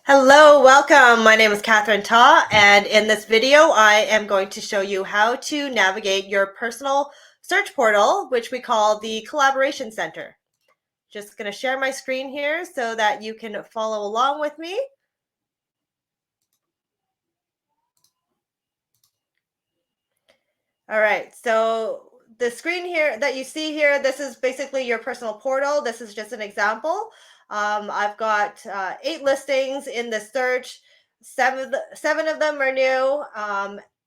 Hello, welcome. My name is Catherine Ta, and in this video, I am going to show you how to navigate your personal search portal, which we call the Collaboration Center. Just going to share my screen here so that you can follow along with me. All right, so the screen here that you see here, this is basically your personal portal. This is just an example. I've got 8 listings in the search. Seven of them are new,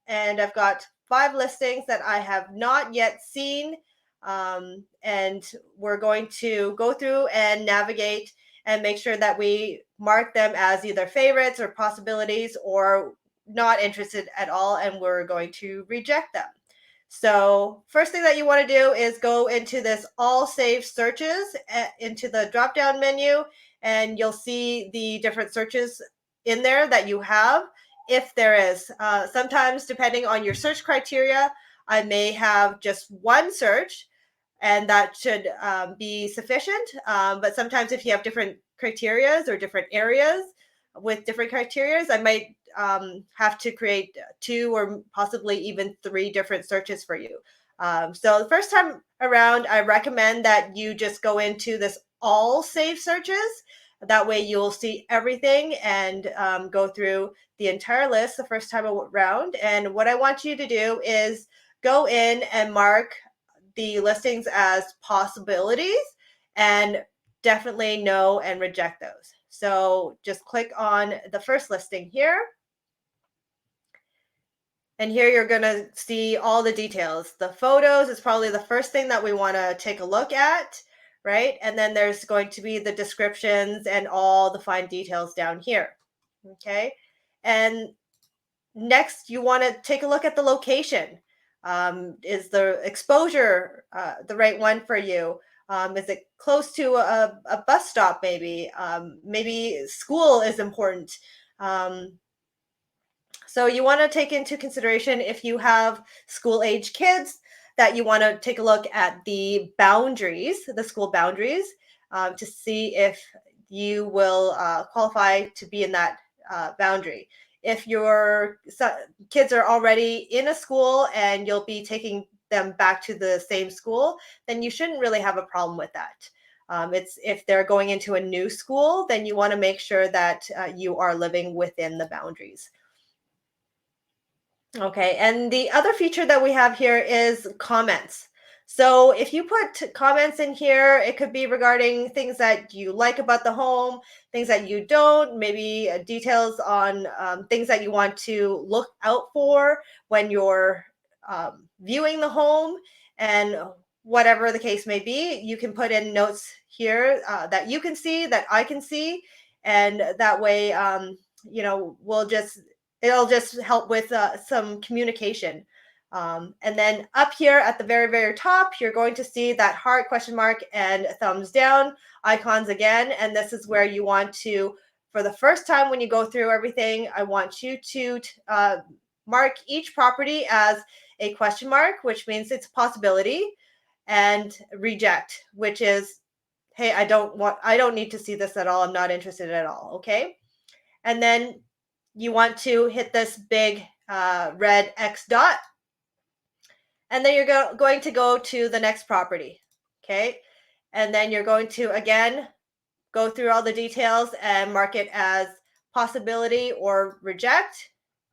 and I've got 5 listings that I have not yet seen. And we're going to go through and navigate and make sure that we mark them as either favorites or possibilities or not interested at all, and we're going to reject them. So first thing that you want to do is go into this all saved searches into the drop down menu, and you'll see the different searches in there that you have. If there is, sometimes depending on your search criteria, I may have just one search and that should be sufficient. But sometimes if you have different criterias or different areas with different criterias, I might have to create 2 or possibly even 3 different searches for you. So the first time around, I recommend that you just go into this all save searches. That way you'll see everything and go through the entire list the first time around. And what I want you to do is go in and mark the listings as possibilities and definitely no and reject those. So just click on the first listing here. And here you're going to see all the details. The photos is probably the first thing that we want to take a look at, right? And then there's going to be the descriptions and all the fine details down here. Okay. And next, you want to take a look at the location. Is the exposure the right one for you? Is it close to a bus stop maybe? Maybe school is important. So you want to take into consideration if you have school age kids that you want to take a look at the boundaries, the school boundaries, to see if you will qualify to be in that boundary. If your kids are already in a school and you'll be taking them back to the same school, then you shouldn't really have a problem with that. It's if they're going into a new school, then you want to make sure that you are living within the boundaries. Okay, and the other feature that we have here is comments. So if you put comments in here, it could be regarding things that you like about the home, things that you don't, maybe details on things that you want to look out for when you're viewing the home, and whatever the case may be, you can put in notes here that you can see, that I can see, and that way, we'll just it'll just help with some communication. And then up here at the very, very top, you're going to see that heart, question mark, and thumbs down icons again. And this is where you want to, for the first time when you go through everything, I want you to mark each property as a question mark, which means it's a possibility, and reject, which is, hey, I don't need to see this at all. I'm not interested at all. Okay. And then you want to hit this big red X dot, and then you're going to go to the next property. Okay. And then you're going to, again, go through all the details and mark it as possibility or reject,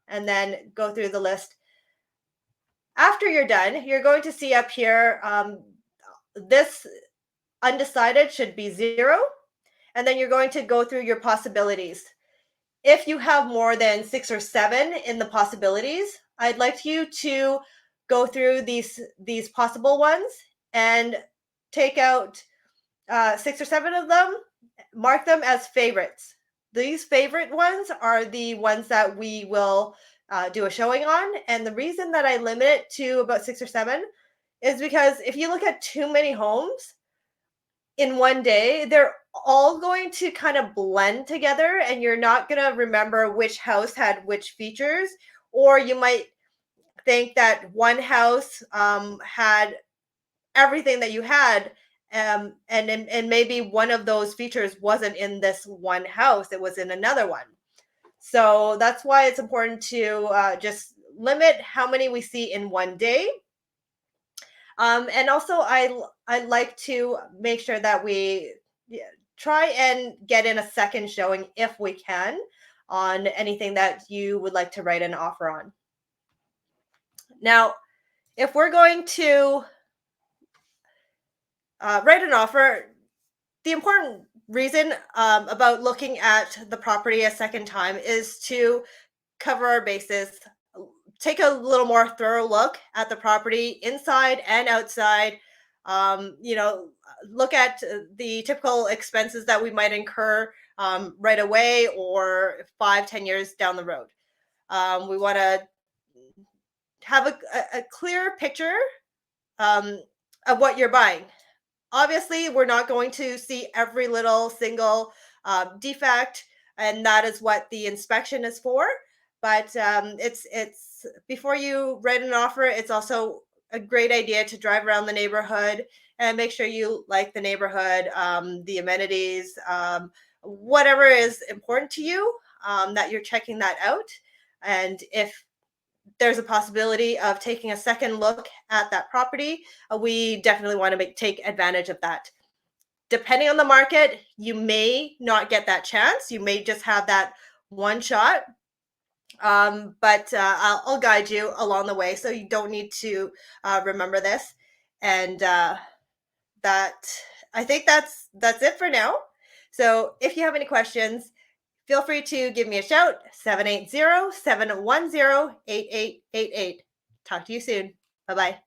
and then go through the list. After you're done, you're going to see up here, this undecided should be 0. And then you're going to go through your possibilities. If you have more than 6 or 7 in the possibilities, I'd like you to go through these possible ones and take out 6 or 7 of them, mark them as favorites. These favorite ones are the ones that we will do a showing on. And the reason that I limit it to about 6 or 7 is because if you look at too many homes in one day, they're all going to kind of blend together, and you're not going to remember which house had which features. Or you might think that one house had everything that you had, and maybe one of those features wasn't in this one house, it was in another one. So that's why it's important to just limit how many we see in one day. And also, I like to make sure that we, yeah, try and get in a second showing if we can on anything that you would like to write an offer on. Now, if we're going to write an offer, the important reason about looking at the property a second time is to cover our bases, take a little more thorough look at the property inside and outside. Look at the typical expenses that we might incur right away or 5-10 years down the road. We want to have a clear picture of what you're buying. Obviously, we're not going to see every little single defect, and that is what the inspection is for. But it's before you write an offer, it's also a great idea to drive around the neighborhood and make sure you like the neighborhood, the amenities, whatever is important to you, that you're checking that out. And if there's a possibility of taking a second look at that property, we definitely want to take advantage of that. Depending on the market, you may not get that chance. You may just have that one shot. But I'll guide you along the way, so you don't need to remember this. And that I think that's it for now. So if you have any questions, feel free to give me a shout, 780-710-8888. Talk to you soon. Bye-bye.